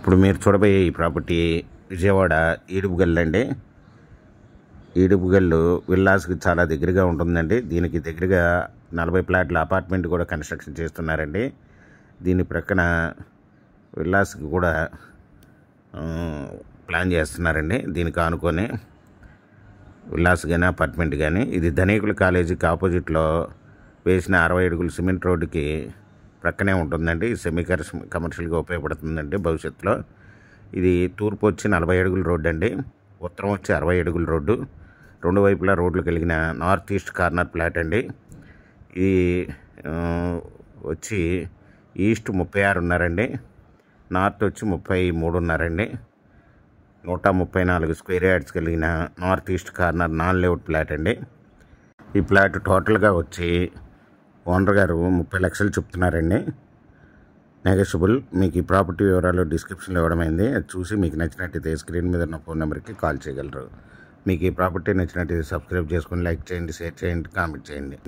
ఇప్పుడు మీరు చూడబోయే ఈ ప్రాపర్టీ విజయవాడ ఈడుపుగల్లు అండి. ఈడుపుగల్లు విల్లాస్కి చాలా దగ్గరగా ఉంటుందండి. దీనికి దగ్గరగా 40 ప్లాట్ల అపార్ట్మెంట్ కూడా కన్స్ట్రక్షన్ చేస్తున్నారండి. దీని ప్రక్కన విల్లాస్కి కూడా ప్లాన్ చేస్తున్నారండి. దీనికి ఆనుకొని విల్లాస్ కానీ అపార్ట్మెంట్ కానీ. ఇది ధనికుల కాలేజీకి ఆపోజిట్లో వేసిన 60 అడుగుల సిమెంట్ రోడ్డుకి ప్రక్కనే ఉంటుందండి. సెమీ కమర్షియల్గా ఉపయోగపడుతుందండి భవిష్యత్తులో. ఇది తూర్పు వచ్చి 40 అడుగుల రోడ్డు అండి, ఉత్తరం వచ్చి 60 అడుగుల రోడ్డు. రెండు వైపులా రోడ్లు కలిగిన నార్త్ ఈస్ట్ కార్నర్ ప్లాట్ అండి. ఈ వచ్చి ఈస్ట్ 36 ఉన్నారండి, నార్త్ వచ్చి 33 ఉన్నారండి. 134 స్క్వేర్ యార్డ్స్ కలిగిన north east corner non layout plot అండి. ఈ ప్లాట్ టోటల్గా వచ్చి ఓనర్ గారు 30 లక్షలు చెప్తున్నారండి. నెగోషియబుల్. మీకు ఈ ప్రాపర్టీ వివరాలు డిస్క్రిప్షన్లో ఇవ్వడమైంది. అది చూసి మీకు నచ్చినట్టయితే స్క్రీన్ మీద ఉన్న ఫోన్ నెంబర్కి కాల్ చేయగలరు. మీకు ఈ ప్రాపర్టీ నచ్చినట్టయితే సబ్స్క్రైబ్ చేసుకొని లైక్ చేయండి, షేర్ చేయండి, కామెంట్ చేయండి.